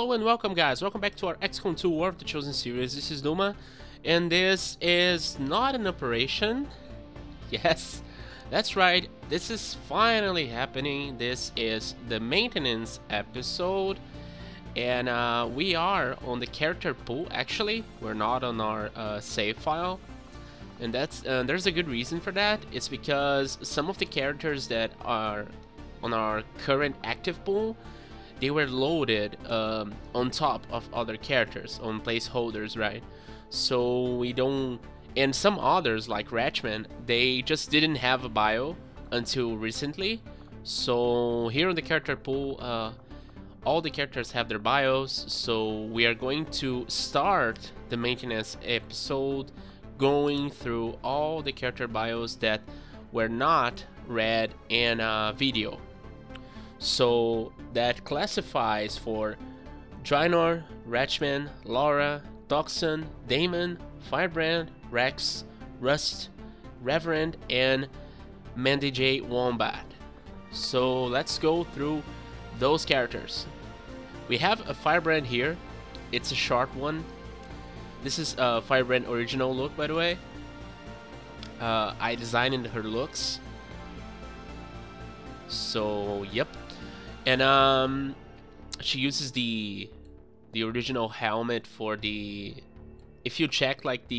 Hello and welcome, guys. Welcome back to our XCOM 2 War of the Chosen series. This is DuMa, and this is not an operation. Yes, that's right. This is finally happening. This is the maintenance episode, and we are on the character pool. Actually, we're not on our save file, and there's a good reason for that. It's because some of the characters that are on our current active pool, they were loaded on top of other characters, on placeholders, right? So we don't... And some others, like Ratchman, they just didn't have a bio until recently. So here on the character pool, all the characters have their bios. So we are going to start the maintenance episode going through all the character bios that were not read in video. So that classifies for Draenor, Ratchman, Laura, Toxin, Damon, Firebrand, Rex, Rust, Reverend, and Mandy J. Wombat. So let's go through those characters. We have a Firebrand here. It's a short one. This is a Firebrand original look, by the way. I designed her looks. So, yep. And she uses the original helmet for the... If you check like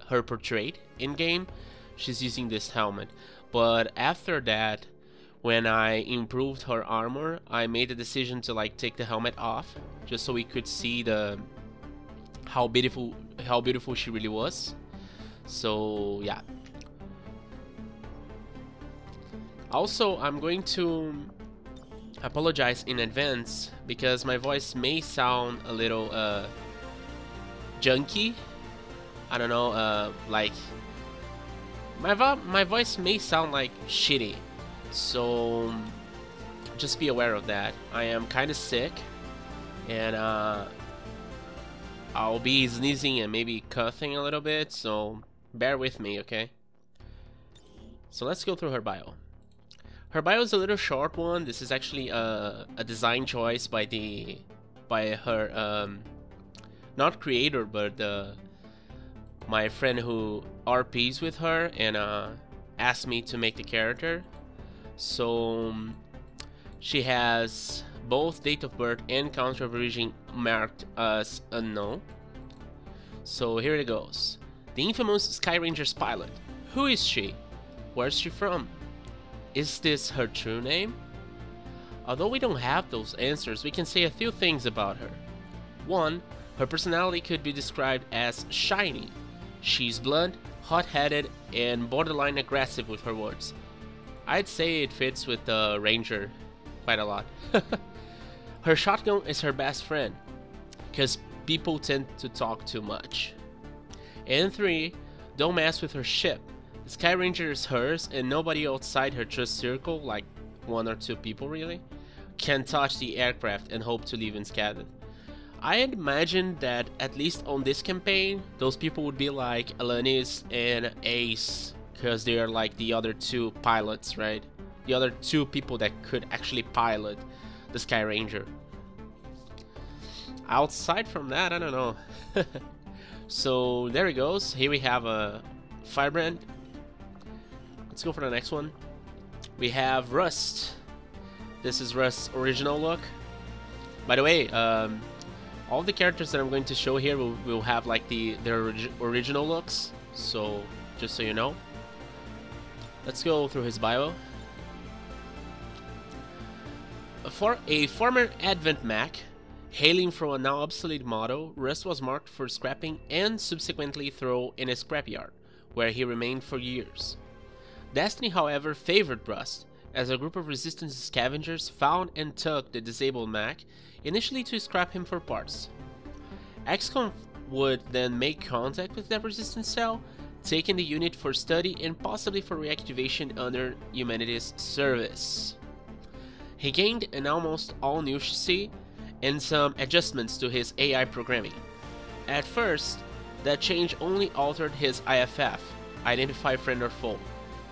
her portrait in game, she's using this helmet. But after that, when I improved her armor, I made the decision to like take the helmet off, just so we could see how beautiful she really was. So yeah. Also, I'm going to apologize in advance because my voice may sound a little junky. I don't know, like my voice may sound like shitty, so just be aware of that. I am kind of sick, and I'll be sneezing and maybe coughing a little bit, so bear with me, okay? So let's go through her bio. Her bio is a little short one. This is actually a design choice by her not creator, but my friend who RPs with her and asked me to make the character. So she has both date of birth and country of origin marked as unknown. So here it goes. The infamous Skyranger's pilot. Who is she? Where's she from? Is this her true name? Although we don't have those answers, we can say a few things about her. 1. Her personality could be described as shiny. She's blunt, hot-headed, and borderline aggressive with her words. I'd say it fits with the Ranger quite a lot. Her shotgun is her best friend, because people tend to talk too much. And 3. Don't mess with her ship. The Skyranger is hers, and nobody outside her trust circle, like 1 or 2 people really, can touch the aircraft and hope to live unscathed. I had imagined that at least on this campaign, those people would be like Alanis and Ace, because they are like the other 2 pilots, right? The other 2 people that could actually pilot the Skyranger. Outside from that, I don't know. So there it goes. Here we have a Firebrand. Let's go for the next one. We have Rust. This is Rust's original look. By the way, all the characters that I'm going to show here will have like their original looks. So just so you know. Let's go through his bio. For a former Advent Mac, hailing from a now obsolete model, Rust was marked for scrapping and subsequently thrown in a scrapyard, where he remained for years. Destiny, however, favored Rust, as a group of resistance scavengers found and took the disabled Mac, initially to scrap him for parts. XCOM would then make contact with that resistance cell, taking the unit for study and possibly for reactivation under humanity's service. He gained an almost all-new chassis and some adjustments to his AI programming. At first, that change only altered his IFF, Identify Friend or Foe,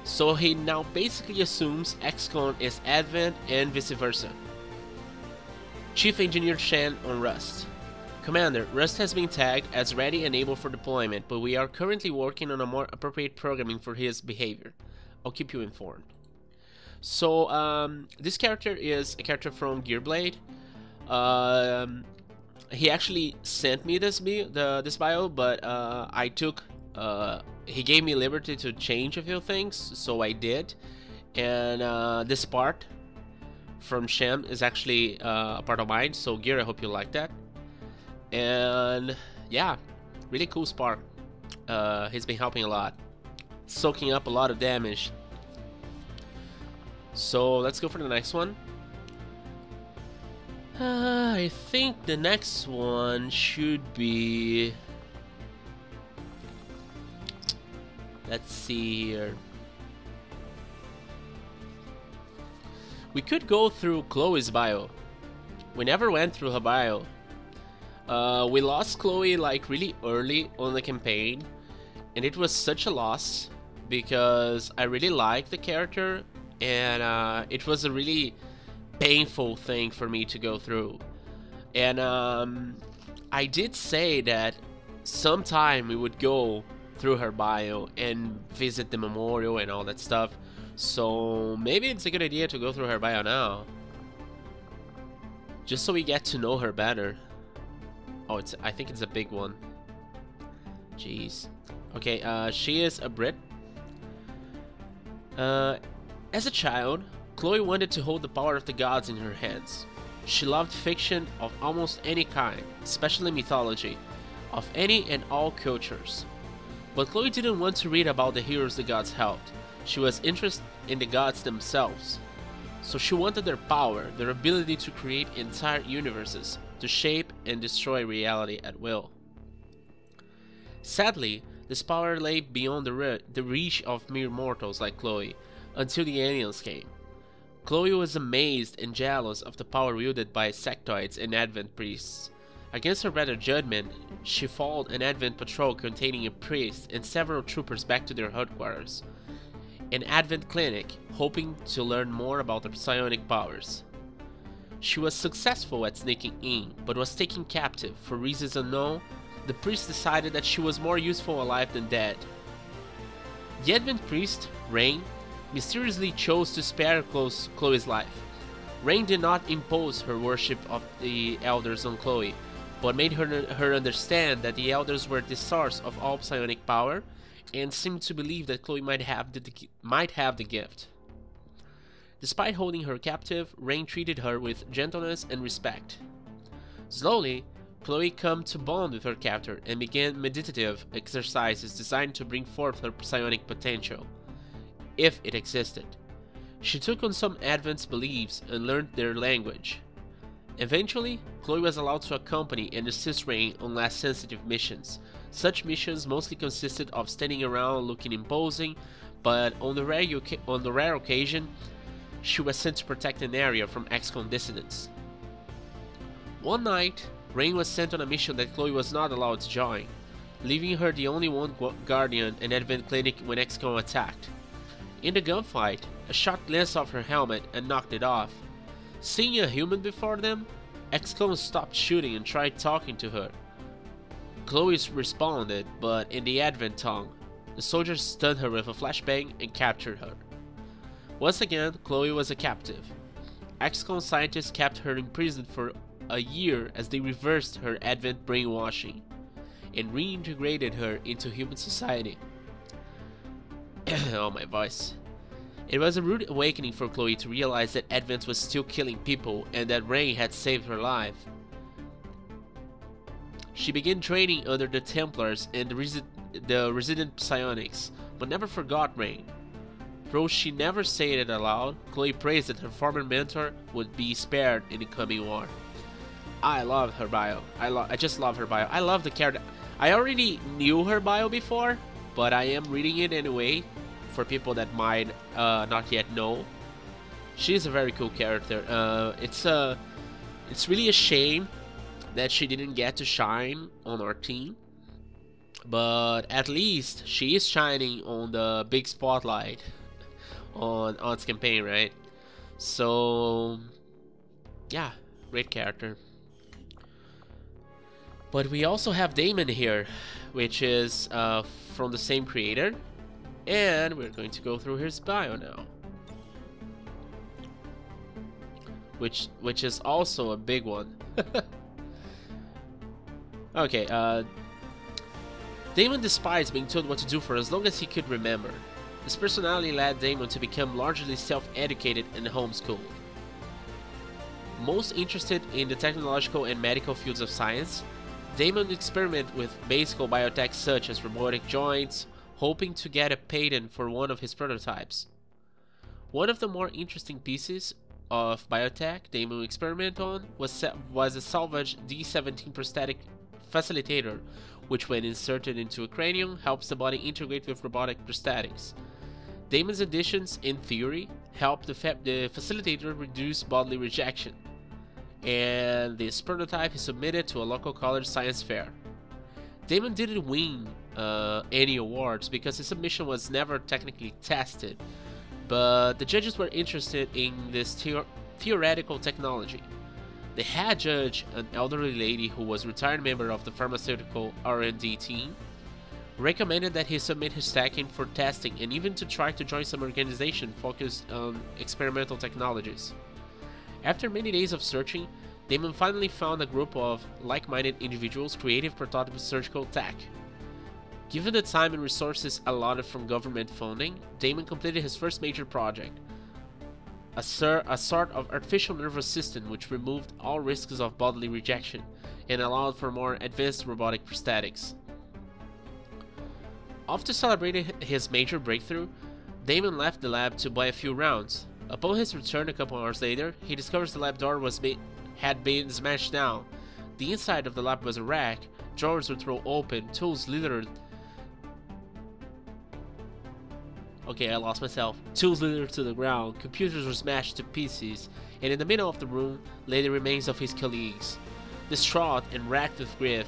so he now basically assumes XCOM is Advent and vice versa. Chief Engineer Shen on Rust. Commander, Rust has been tagged as ready and able for deployment, but we are currently working on a more appropriate programming for his behavior. I'll keep you informed. So, this character is a character from Gearblade. He actually sent me this bio, but I took... he gave me liberty to change a few things, so I did. And this part from Shem is actually a part of mine, so Gear, I hope you like that. And yeah, really cool spark. He's been helping a lot, soaking up a lot of damage. So let's go for the next one. I think the next one should be... Let's see here. We could go through Chloe's bio. We never went through her bio. We lost Chloe like really early on the campaign, and it was such a loss because I really liked the character, and it was a really painful thing for me to go through. And I did say that sometime we would go through her bio and visit the memorial and all that stuff, so maybe it's a good idea to go through her bio now, just so we get to know her better. Oh, I think it's a big one. Jeez. Okay, she is a Brit. As a child, Chloe wanted to hold the power of the gods in her hands. She loved fiction of almost any kind, especially mythology, of any and all cultures. But Chloe didn't want to read about the heroes the gods helped. She was interested in the gods themselves. So she wanted their power, their ability to create entire universes, to shape and destroy reality at will. Sadly, this power lay beyond the reach of mere mortals like Chloe, until the aliens came. Chloe was amazed and jealous of the power wielded by sectoids and Advent priests. Against her better judgment, she followed an Advent patrol containing a priest and several troopers back to their headquarters, an Advent clinic, hoping to learn more about their psionic powers. She was successful at sneaking in, but was taken captive. For reasons unknown, the priest decided that she was more useful alive than dead. The Advent priest, Rain, mysteriously chose to spare Chloe's life. Rain did not impose her worship of the elders on Chloe, but made her understand that the elders were the source of all psionic power, and seemed to believe that Chloe might have the gift. Despite holding her captive, Rain treated her with gentleness and respect. Slowly, Chloe came to bond with her captor and began meditative exercises designed to bring forth her psionic potential, if it existed. She took on some Advent's beliefs and learned their language. Eventually, Chloe was allowed to accompany and assist Rain on less sensitive missions. Such missions mostly consisted of standing around looking imposing, but on the rare occasion, she was sent to protect an area from XCOM dissidents. One night, Rain was sent on a mission that Chloe was not allowed to join, leaving her the only one guardian and Advent clinic when XCOM attacked. In the gunfight, a shot glanced off her helmet and knocked it off. Seeing a human before them, XCOM stopped shooting and tried talking to her. Chloe responded, but in the Advent tongue. The soldiers stunned her with a flashbang and captured her. Once again, Chloe was a captive. XCOM scientists kept her imprisoned for a year as they reversed her Advent brainwashing and reintegrated her into human society. Oh, my voice. It was a rude awakening for Chloe to realize that Advent was still killing people and that Rain had saved her life. She began training under the Templars and the resident psionics, but never forgot Rain. Though she never said it aloud, Chloe prays that her former mentor would be spared in the coming war. I love her bio. I just love her bio. I love the character. I already knew her bio before, but I am reading it anyway for people that might not yet know. She's a very cool character. It's really a shame that she didn't get to shine on our team, but at least she is shining on the big spotlight on its campaign, right? So yeah, Great character. But we also have Damon here, which is from the same creator. And we're going to go through his bio now. Which is also a big one. Okay, Damon despised being told what to do for as long as he could remember. His personality led Damon to become largely self-educated and homeschooled. Most interested in the technological and medical fields of science, Damon experimented with basic biotech such as robotic joints, hoping to get a patent for one of his prototypes. One of the more interesting pieces of biotech Damon experimented on was a salvage D17 prosthetic facilitator, which when inserted into a cranium helps the body integrate with robotic prosthetics. Damon's additions, in theory, help the facilitator reduce bodily rejection, and this prototype is submitted to a local college science fair. Damon didn't win any awards because his submission was never technically tested, but the judges were interested in this theoretical technology. The head judge, an elderly lady who was a retired member of the pharmaceutical R&D team, recommended that he submit his tech in for testing and even to try to join some organization focused on experimental technologies. After many days of searching, Damon finally found a group of like-minded individuals creative prototype surgical tech. Given the time and resources allotted from government funding, Damon completed his first major project, a sort of artificial nervous system which removed all risks of bodily rejection and allowed for more advanced robotic prosthetics. After celebrating his major breakthrough, Damon left the lab to buy a few rounds. Upon his return a couple hours later, he discovers the lab door had been smashed down. The inside of the lab was a wreck, drawers were thrown open, tools littered. Okay, I lost myself. Tools littered to the ground, computers were smashed to pieces, and in the middle of the room lay the remains of his colleagues. Distraught and racked with grief,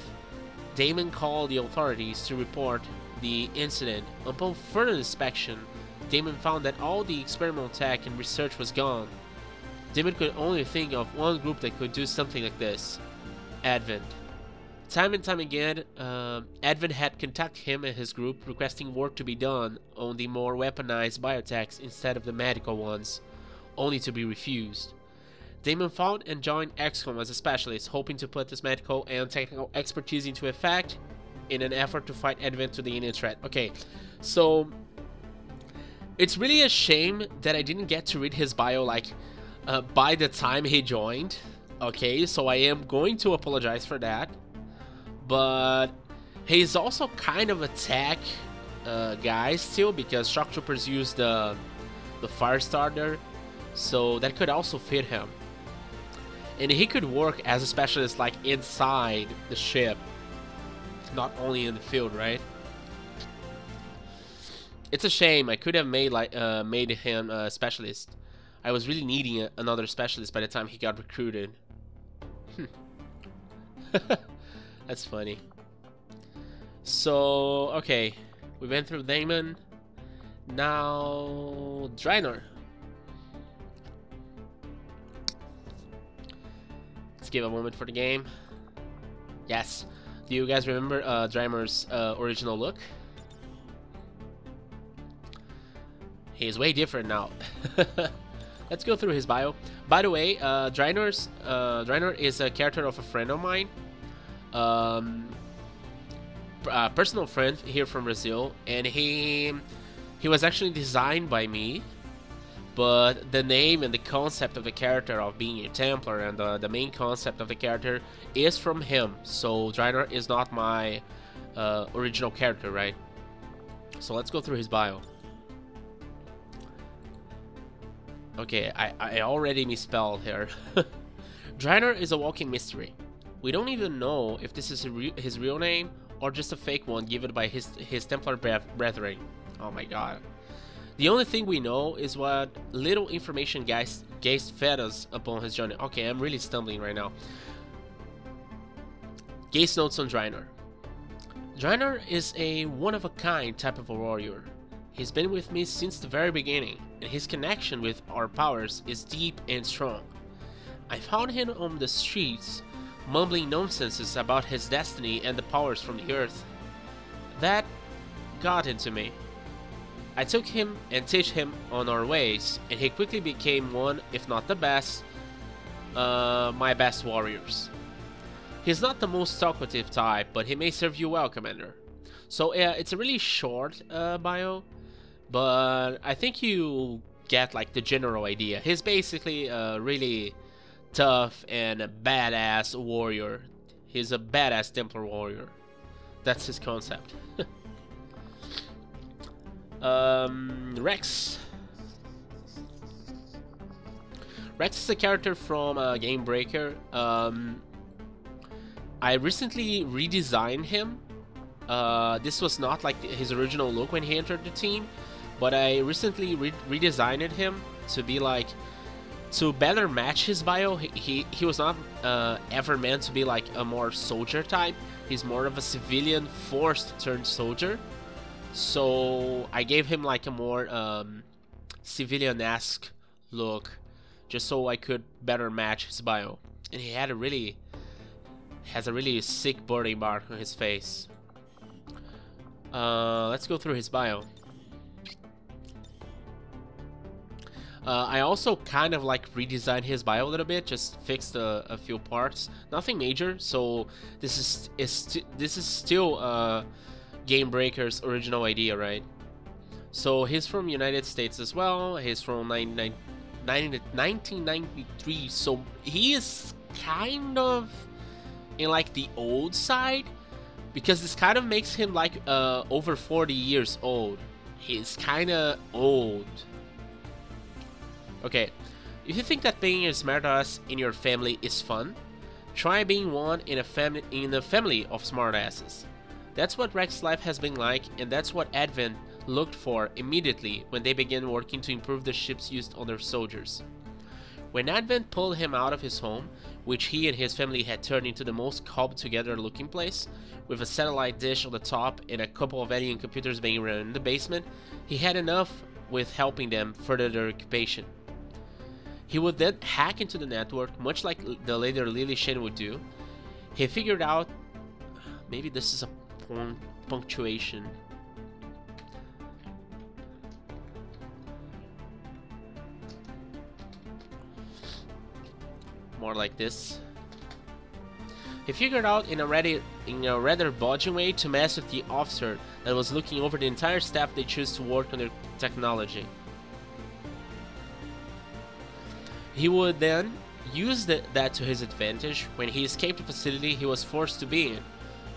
Damon called the authorities to report the incident. Upon further inspection, Damon found that all the experimental tech and research was gone. Damon could only think of one group that could do something like this: Advent. Time and time again, Advent had contacted him and his group requesting work to be done on the more weaponized biotechs instead of the medical ones, only to be refused. Damon found and joined XCOM as a specialist, hoping to put his medical and technical expertise into effect in an effort to fight Advent to the alien threat. Okay, so it's really a shame that I didn't get to read his bio by the time he joined. Okay, so I am going to apologize for that. But he's also kind of a tech guy still, because Shock Troopers use the Firestarter, so that could also fit him. And he could work as a specialist like inside the ship, not only in the field, right? It's a shame. I could have made him a specialist. I was really needing another specialist by the time he got recruited. That's funny. So, okay. We went through Damon. Now, Draenor. Let's give a moment for the game. Yes. Do you guys remember Draenor's original look? He's way different now. Let's go through his bio. By the way, Draenor is a character of a friend of mine. Personal friend here from Brazil, and he was actually designed by me, but the name and the concept of the character of being a Templar and the main concept of the character is from him. So Draenor is not my original character, right? So let's go through his bio. Okay, I already misspelled here. Draenor is a walking mystery. We don't even know if this is his real name or just a fake one given by his Templar brethren. Oh my god. The only thing we know is what little information Geist fed us upon his journey. Okay, I'm really stumbling right now. Geist notes on Draenor. Draenor is a one-of-a-kind type of a warrior. He's been with me since the very beginning, and his connection with our powers is deep and strong. I found him on the streets, mumbling nonsenses about his destiny and the powers from the earth. That got into me. I took him and teach him on our ways, and he quickly became one, if not the best, my best warriors. He's not the most talkative type, but he may serve you well, Commander. So yeah, it's a really short bio, but I think you get like the general idea. He's basically a really tough and a badass warrior. He's a badass Templar warrior. That's his concept. Rex. Rex is a character from Game Breaker. I recently redesigned him. This was not like his original look when he entered the team, but I recently redesigned him to be like, to better match his bio. He was not ever meant to be like a more soldier type. He's more of a civilian forced turned soldier. So I gave him like a more civilian-esque look, just so I could better match his bio. And he had has a really sick burning mark on his face. Let's go through his bio. I also kind of like redesigned his bio a little bit, just fixed a few parts, nothing major. So this is still Game Breaker's original idea, right? So he's from United States as well. He's from 1993, so he is kind of in like the old side, because this kind of makes him like over 40 years old. He's kind of old. Okay, if you think that being a smartass in your family is fun, try being one in a family of smartasses. That's what Rex's life has been like, and that's what Advent looked for immediately when they began working to improve the ships used on their soldiers. When Advent pulled him out of his home, which he and his family had turned into the most cobbled together looking place, with a satellite dish on the top and a couple of alien computers being run in the basement, he had enough with helping them further their occupation. He would then hack into the network, much like the later Lily Shen would do. He figured out, maybe this is a punctuation. More like this. He figured out in a rather bodging way to mess with the officer that was looking over the entire staff they chose to work on their technology. He would then use that to his advantage when he escaped the facility he was forced to be in,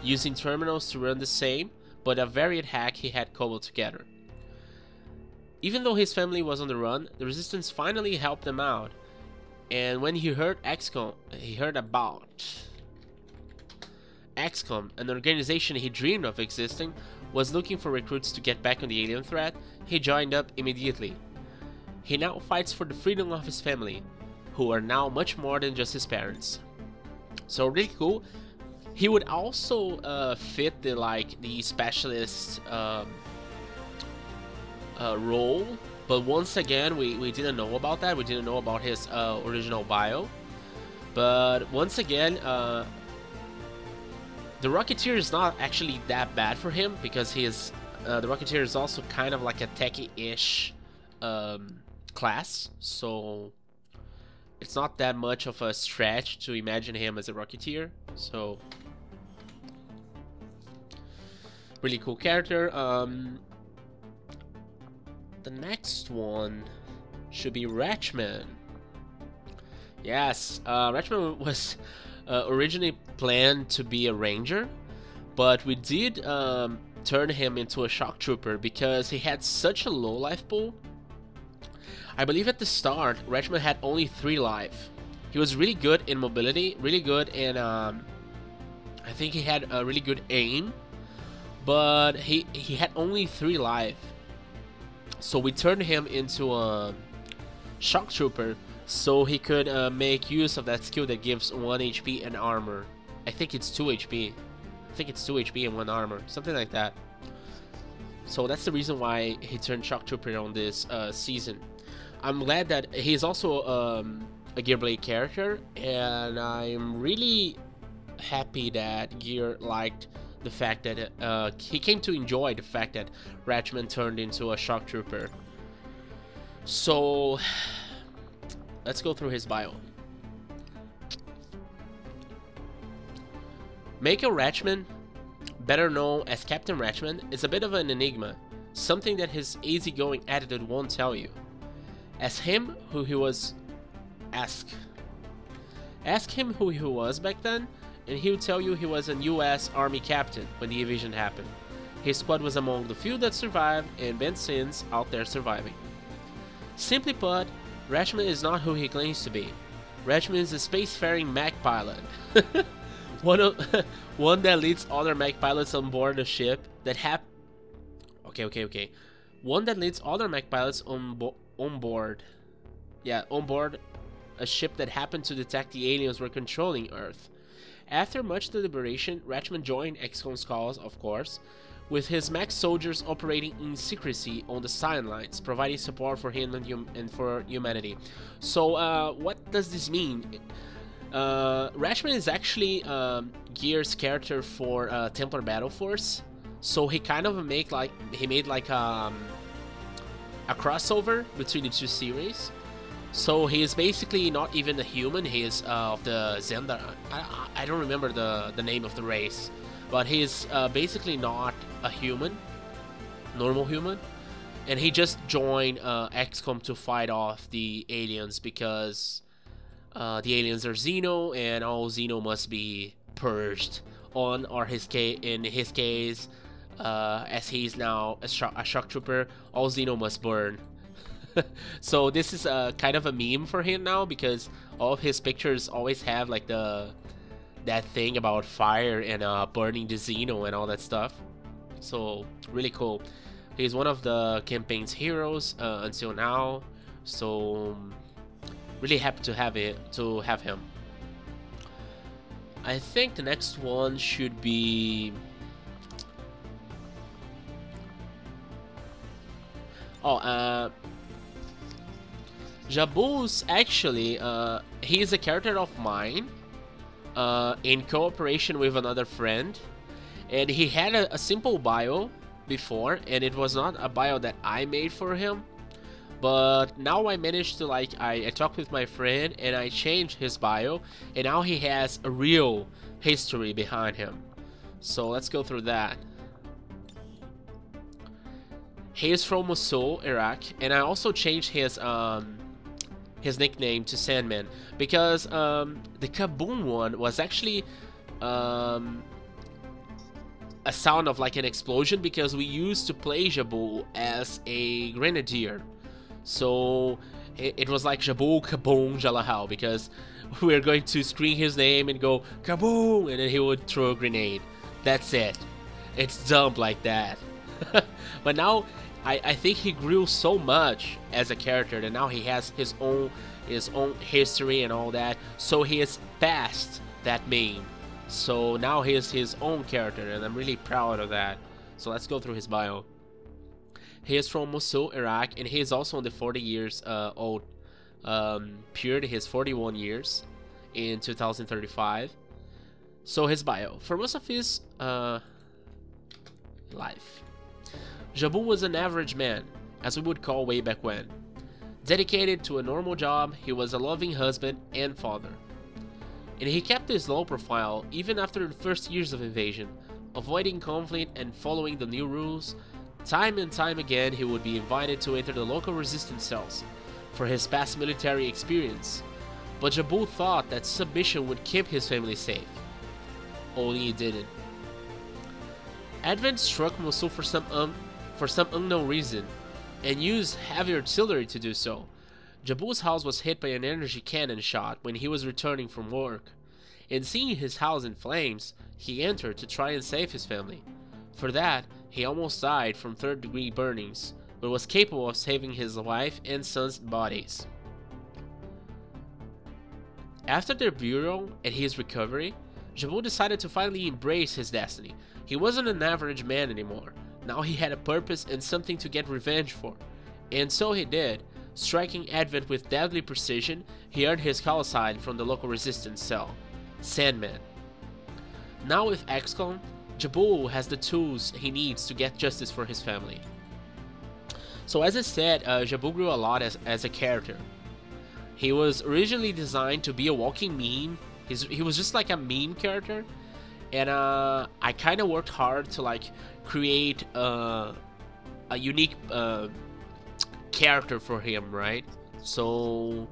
using terminals to run the same, but a varied hack he had cobbled together. Even though his family was on the run, the Resistance finally helped them out, and when he heard about XCOM, an organization he dreamed of existing, was looking for recruits to get back on the alien threat, he joined up immediately. He now fights for the freedom of his family, who are now much more than just his parents. So really cool. He would also fit the specialist role, but once again we didn't know about that. We didn't know about his original bio. But once again, the Rocketeer is not actually that bad for him, because he is the Rocketeer is also kind of like a techie-ish class, so it's not that much of a stretch to imagine him as a Rocketeer. So really cool character. The next one should be Ratchman. Yes, Ratchman was originally planned to be a ranger, but we did turn him into a shock trooper because he had such a low life pool. I believe at the start, Ratchman had only 3 life. He was really good in mobility, really good in, I think he had a really good aim, but he had only 3 life. So we turned him into a shock trooper so he could make use of that skill that gives 1 HP and armor. I think it's 2 HP. I think it's 2 HP and 1 armor, something like that. So that's the reason why he turned shock trooper on this season. I'm glad that he's also a Gearblade character, and I'm really happy that Gear liked the fact that he came to enjoy the fact that Ratchman turned into a shock trooper. So let's go through his bio. Major Ratchman, better known as Captain Ratchman, is a bit of an enigma, something that his easygoing attitude won't tell you. Ask him who he was back then, and he'll tell you he was a US Army captain when the invasion happened. His squad was among the few that survived, and been since out there surviving. Simply put, Ratchman is not who he claims to be. Ratchman is a spacefaring mech pilot. one that leads other mech pilots on board a ship that One that leads other mech pilots on board a ship that happened to detect the aliens were controlling Earth. After much deliberation, Ratchman joined XCOM's cause, of course, with his mech soldiers operating in secrecy on the sidelines, providing support for him and for humanity. So, what does this mean? Ratchman is actually Gear's character for Templar Battle Force. So he kind of made like a crossover between the two series. So he is basically not even a human. He is of the Zendar. I don't remember the name of the race, but he is basically not a human, normal human, and he just joined XCOM to fight off the aliens because the aliens are Xeno, and all Xeno must be purged. In his case, as he's now a shock trooper, all Xeno must burn. So this is kind of a meme for him now, because all of his pictures always have like that thing about fire and burning the Xeno and all that stuff. So really cool. He's one of the campaign's heroes until now. So really happy to have him. I think the next one should be Jabu's actually, he is a character of mine in cooperation with another friend, and he had a simple bio before, and it was not a bio that I made for him, but now I managed to I talked with my friend and I changed his bio, and now he has a real history behind him. So let's go through that. He is from Mosul, Iraq, and I also changed his nickname to Sandman because the kaboom one was actually a sound of like an explosion, because we used to play Jabu as a grenadier. So it was like Jabu kaboom jalahal, because we were going to scream his name and go kaboom, and then he would throw a grenade. That's it. It's dumb like that. But now I think he grew so much as a character that now he has his own history and all that. So he is past that meme. So now he is his own character, and I'm really proud of that. So let's go through his bio. He is from Mosul, Iraq, and he is also on the 40 years old period. He is 41 years in 2035. So his bio. For most of his life, Jabu was an average man, as we would call way back when. Dedicated to a normal job, he was a loving husband and father. And he kept his low profile even after the first years of invasion, avoiding conflict and following the new rules. Time and time again, he would be invited to enter the local resistance cells for his past military experience. But Jabu thought that submission would keep his family safe. Only it didn't. Advent struck Mosul for some unknown reason, and used heavy artillery to do so. Jabu's house was hit by an energy cannon shot when he was returning from work, and seeing his house in flames, he entered to try and save his family. For that, he almost died from third-degree burnings, but was capable of saving his wife and son's bodies. After their burial and his recovery, Jabu decided to finally embrace his destiny. He wasn't an average man anymore. Now he had a purpose and something to get revenge for. And so he did, Striking Advent with deadly precision, he earned his call sign from the local resistance cell, Sandman. Now with XCOM, Jabu has the tools he needs to get justice for his family. So as I said, Jabu grew a lot as a character. He was originally designed to be a walking meme. He was just like a meme character, and I kind of worked hard to like create a unique character for him, right? So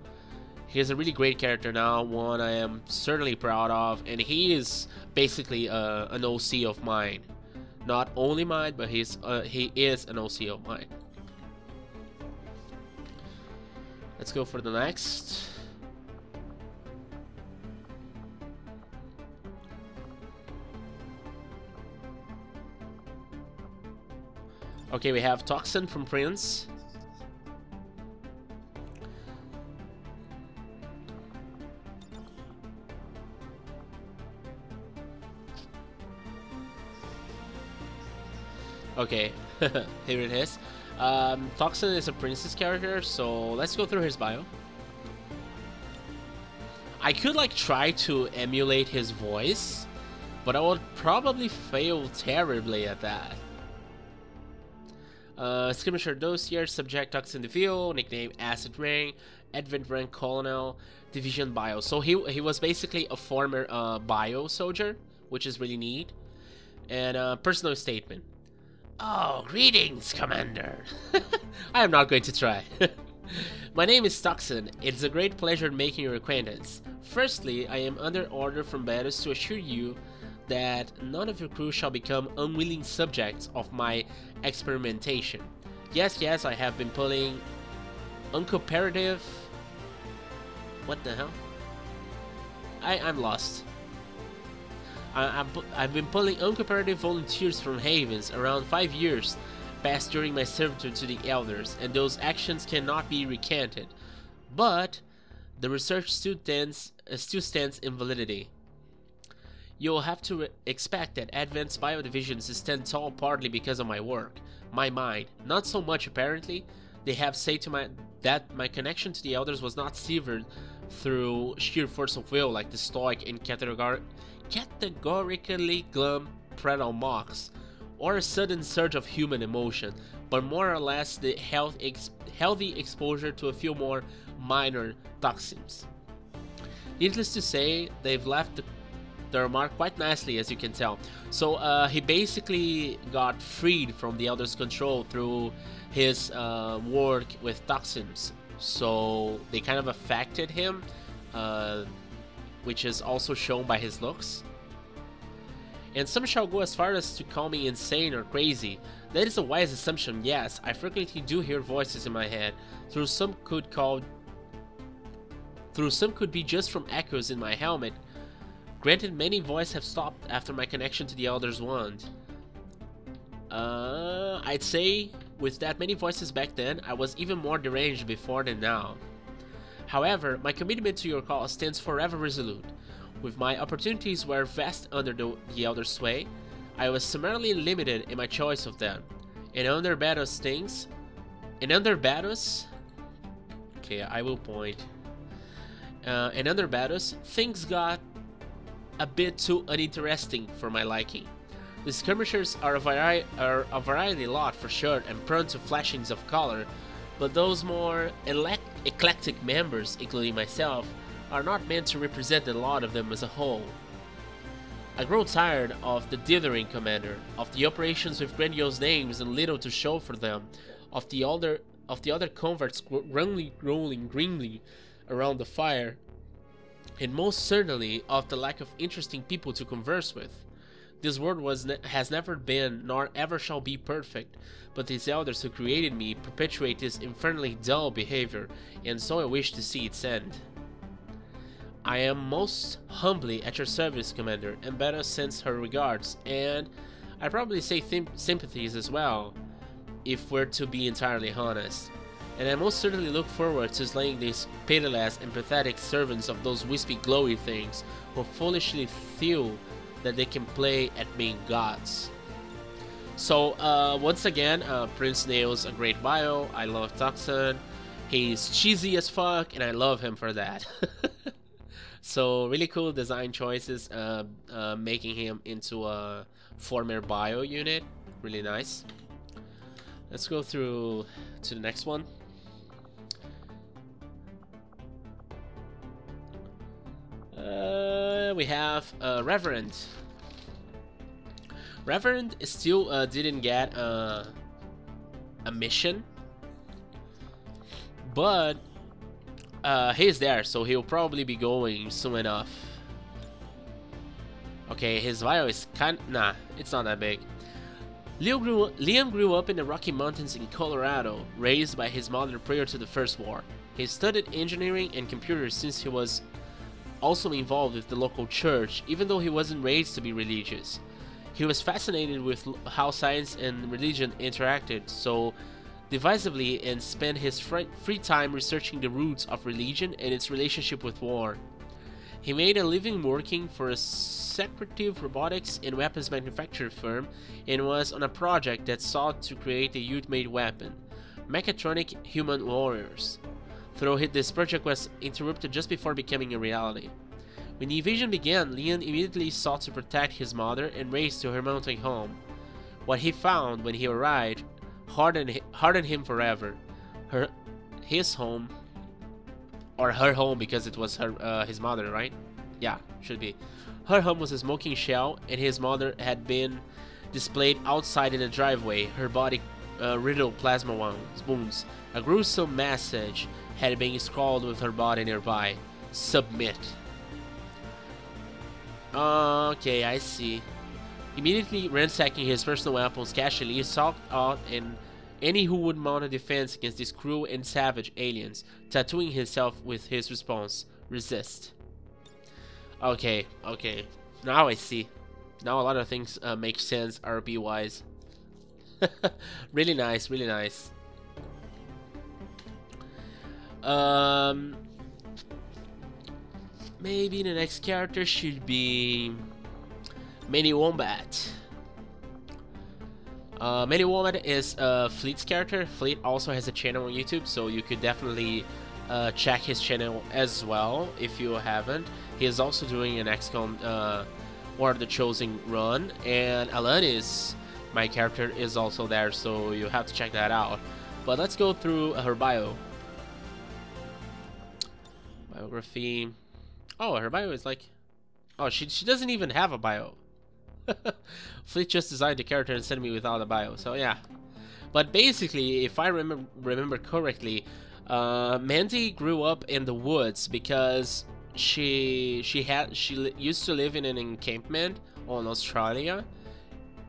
he's a really great character now, one I am certainly proud of, and he is basically an OC of mine. Not only mine, but he is an OC of mine. Let's go for the next. Okay, we have Toxin from Prince. Okay, here it is. Toxin is a Prince's character, so let's go through his bio. I could like try to emulate his voice, but I would probably fail terribly at that. Skirmisher Dossier, Subject Toxin the Field, nickname Acid Rain, Advent Rank Colonel, Division Bio. So he was basically a former bio soldier, which is really neat. And personal statement. Oh, greetings, Commander. I am not going to try. My name is Toxin. It's a great pleasure making your acquaintance. Firstly, I am under order from Baddus to assure you that none of your crew shall become unwilling subjects of my experimentation. Yes, I have been pulling uncooperative... What the hell? I'm lost. I've been pulling uncooperative volunteers from Havens around 5 years past during my servitude to the Elders, and those actions cannot be recanted. But the research still stands in validity. You'll have to expect that Advanced Bio divisions stand tall partly because of my work, my mind. Not so much apparently. They have said that my connection to the Elders was not severed through sheer force of will like the stoic and categorically glum Predal mocks, or a sudden surge of human emotion, but more or less the healthy exposure to a few more minor toxins. Needless to say, they've left their mark quite nicely, as you can tell. So he basically got freed from the Elder's control through his work with toxins. So they kind of affected him, which is also shown by his looks. And some shall go as far as to call me insane or crazy. That is a wise assumption, yes. I frequently do hear voices in my head. Through some could be just from echoes in my helmet. Granted, many voices have stopped after my connection to the Elder's Wand. I'd say with that many voices back then, I was even more deranged before than now. However, my commitment to your cause stands forever resolute. With my opportunities were vast under the Elder's sway, I was summarily limited in my choice of them. And under Baddus, okay, I will point. And under Baddus, things got a bit too uninteresting for my liking. The skirmishers are a variety lot for sure and prone to flashings of color, but those more eclectic members, including myself, are not meant to represent the lot of them as a whole. I grow tired of the dithering commander, of the operations with grandiose names and little to show for them, of the other converts growling grimly around the fire, and most certainly of the lack of interesting people to converse with. This world has never been, nor ever shall be perfect, but these elders who created me perpetuate this infernally dull behavior, and so I wish to see its end. I am most humbly at your service, Commander, and Baddus sends her regards, and I probably say sympathies as well, if we're to be entirely honest. And I most certainly look forward to slaying these pitiless and pathetic servants of those wispy glowy things who foolishly feel that they can play at being gods. So once again, Prince nails a great bio. I love Toxin. He's cheesy as fuck, and I love him for that. So really cool design choices, making him into a former bio unit. Really nice. Let's go through to the next one. We have Reverend. Reverend still didn't get a mission, but he's there, so he'll probably be going soon enough. Okay, his bio is nah, it's not that big. Liam grew up in the Rocky Mountains in Colorado, raised by his mother prior to the First War. He studied engineering and computers since he was also involved with the local church, even though he wasn't raised to be religious. He was fascinated with how science and religion interacted so divisively and spent his free time researching the roots of religion and its relationship with war. He made a living working for a secretive robotics and weapons manufacturer firm and was on a project that sought to create a ultimate weapon, mechatronic human warriors. Though this project was interrupted just before becoming a reality. When the invasion began, Leon immediately sought to protect his mother and race to her mountain home. What he found when he arrived hardened him forever. His home, or her home because it was his mother, right? Yeah, should be. Her home was a smoking shell, and his mother had been displayed outside in the driveway, her body riddled plasma wounds. A gruesome message had been scrawled with her body nearby. Submit. Okay, I see. Immediately ransacking his personal weapons casually, he sought out any who would mount a defense against these cruel and savage aliens, tattooing himself with his response, resist. Okay. Now I see. Now a lot of things make sense RP-wise. Really nice, really nice. Maybe the next character should be Mini Wombat. Mini Wombat is Fleet's character. Fleet also has a channel on YouTube, so you could definitely check his channel as well if you haven't. He is also doing an XCOM War of the Chosen run, and Alanis, my character, is also there, so you have to check that out. But let's go through her bio. Biography. Oh, her bio is like... Oh, she doesn't even have a bio. Fleet just designed the character and sent me without a bio, so yeah. But basically, if I remember correctly, Mandy grew up in the woods because she used to live in an encampment on Australia.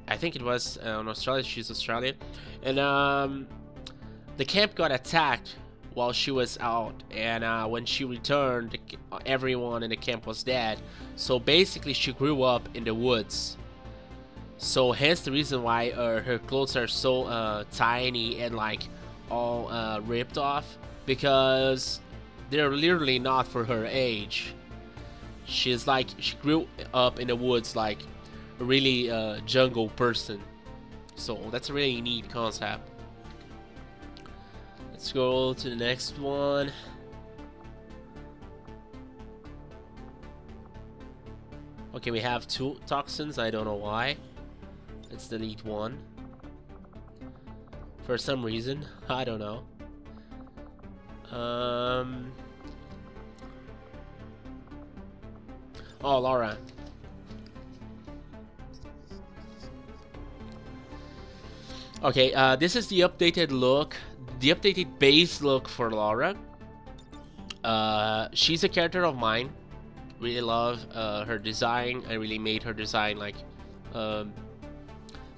I think it was on Australia. She's Australian, and the camp got attacked while she was out, and when she returned, everyone in the camp was dead. So basically, she grew up in the woods. So hence the reason why her clothes are so tiny and like all ripped off, because they're literally not for her age. She grew up in the woods like a really jungle person. So that's a really neat concept. Let's go to the next one. Okay, we have 2 toxins. I don't know why. Let's delete one. For some reason. I don't know. Oh, Laura. Okay, this is the updated look. The updated base look for Laura. She's a character of mine. Really love her design. I really made her design like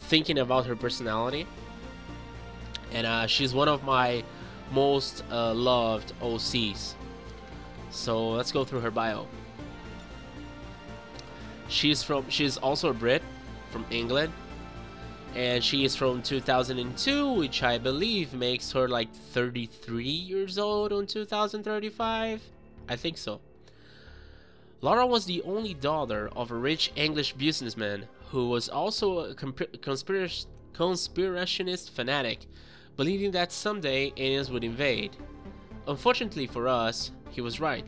thinking about her personality. And she's one of my most loved OCs. So let's go through her bio. She's also a Brit from England. And she is from 2002, which I believe makes her like 33 years old on 2035. I think so. Laura was the only daughter of a rich English businessman who was also a conspirationist fanatic, believing that someday aliens would invade. Unfortunately for us, he was right.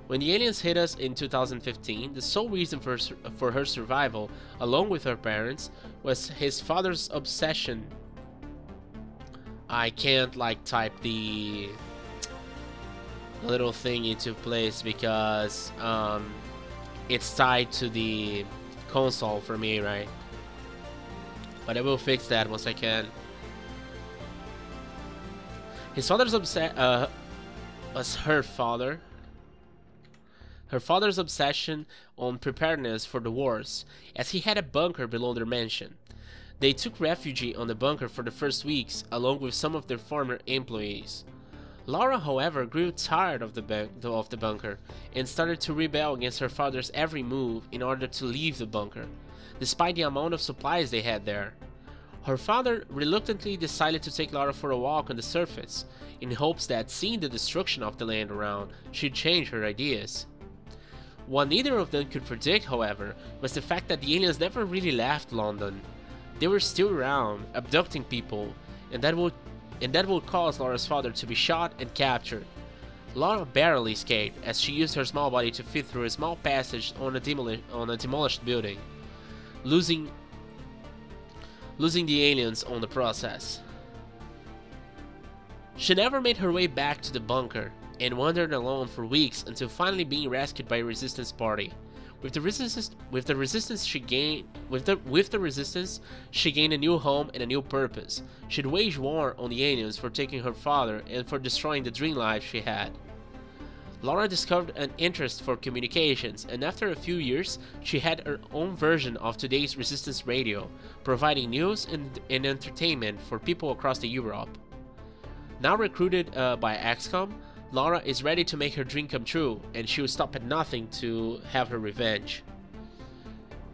When the aliens hit us in 2015, the sole reason for her survival, along with her parents, was his father's obsession. I can't like type the little thing into place because it's tied to the console for me, right? But I will fix that once I can. His father's was her father's obsession on preparedness for the wars, as he had a bunker below their mansion. They took refuge on the bunker for the first weeks, along with some of their former employees. Laura, however, grew tired of the bunker and started to rebel against her father's every move in order to leave the bunker, despite the amount of supplies they had there. Her father reluctantly decided to take Laura for a walk on the surface, in hopes that seeing the destruction of the land around should change her ideas. What neither of them could predict, however, was the fact that the aliens never really left London. They were still around, abducting people, and that would cause Laura's father to be shot and captured. Laura barely escaped, as she used her small body to fit through a small passage on a demolished building, losing the aliens on the process. She never made her way back to the bunker, and wandered alone for weeks until finally being rescued by a resistance party. With the resistance, she gained a new home and a new purpose. She'd wage war on the aliens for taking her father and for destroying the dream life she had. Laura discovered an interest for communications, and after a few years, she had her own version of today's resistance radio, providing news and entertainment for people across Europe. Now recruited by XCOM, Laura is ready to make her dream come true, and she will stop at nothing to have her revenge.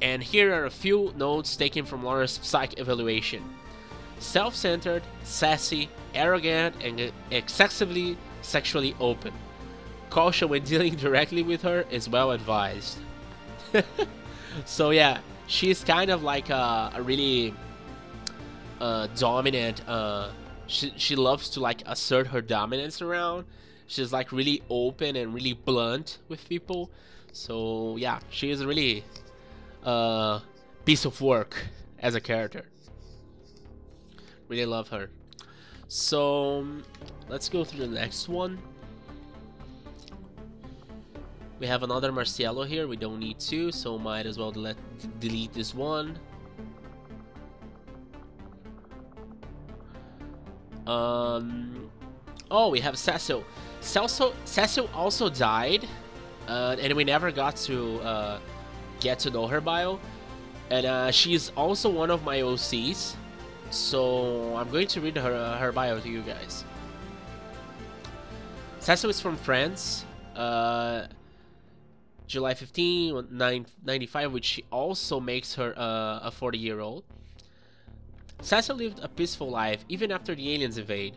And here are a few notes taken from Laura's psych evaluation. Self-centered, sassy, arrogant, and excessively sexually open. Caution when dealing directly with her is well advised. So yeah, she's kind of like a really dominant, she loves to like assert her dominance around. She's like really open and really blunt with people. So yeah, she is a really piece of work as a character. Really love her. So let's go through the next one. We have another Marciello here. We don't need to, so might as well delete this one. Oh, we have Cecil. Cecil also died, and we never got to get to know her bio. And she's also one of my OCs, so I'm going to read her bio to you guys. Cecil is from France, July 15, 1995, which also makes her a 40-year-old. Cecil lived a peaceful life even after the aliens invade.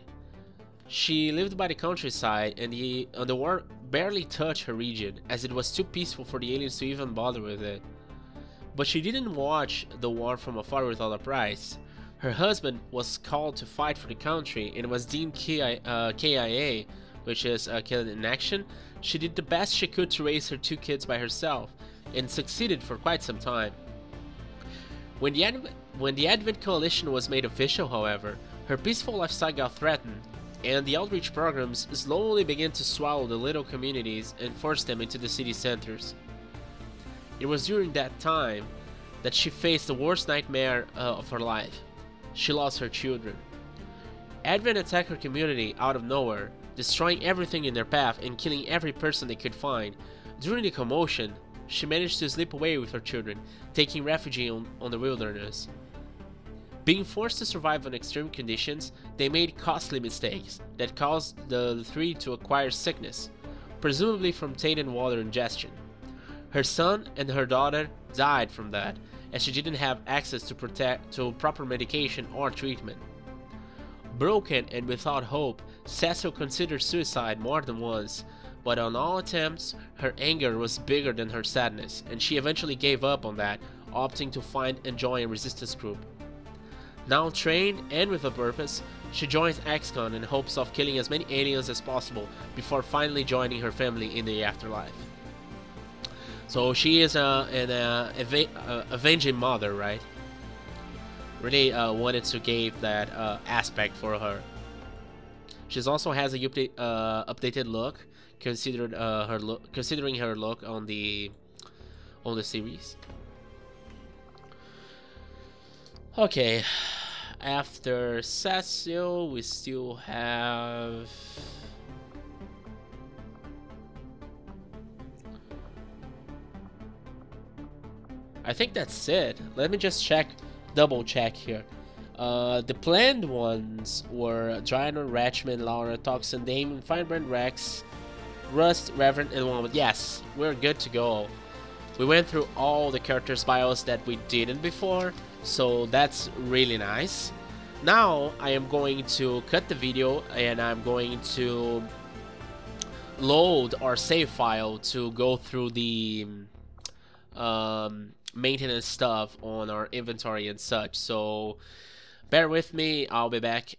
She lived by the countryside, and the war barely touched her region, as it was too peaceful for the aliens to even bother with it. But she didn't watch the war from afar without a price. Her husband was called to fight for the country and was deemed KIA, which is Killed in Action. She did the best she could to raise her 2 kids by herself, and succeeded for quite some time. When the Advent Coalition was made official, however, her peaceful lifestyle got threatened, and the outreach programs slowly began to swallow the little communities and force them into the city centers. It was during that time that she faced the worst nightmare of her life. She lost her children. Advent attacked her community out of nowhere, destroying everything in their path and killing every person they could find. During the commotion, she managed to slip away with her children, taking refuge on the wilderness. Being forced to survive in extreme conditions, they made costly mistakes that caused the 3 to acquire sickness, presumably from tainted water ingestion. Her son and her daughter died from that, as she didn't have access to proper medication or treatment. Broken and without hope, Cecil considered suicide more than once, but on all attempts, her anger was bigger than her sadness, and she eventually gave up on that, opting to find and join a resistance group. Now trained and with a purpose, she joins XCOM in hopes of killing as many aliens as possible before finally joining her family in the afterlife. So she is an avenging mother, right? Really wanted to give that aspect for her. She also has a updated look, considering her look on the series. Okay, after Cecil, we still have. I think that's it. Let me just double check here. The planned ones were Drynor, Ratchman, Laura, Toxin, Damon, Firebrand, Rex, Rust, Reverend, and Woman. Yes, we're good to go. We went through all the characters' bios that we didn't before, so that's really nice. Now I am going to cut the video and I'm going to load our save file to go through the maintenance stuff on our inventory and such. So bear with me, I'll be back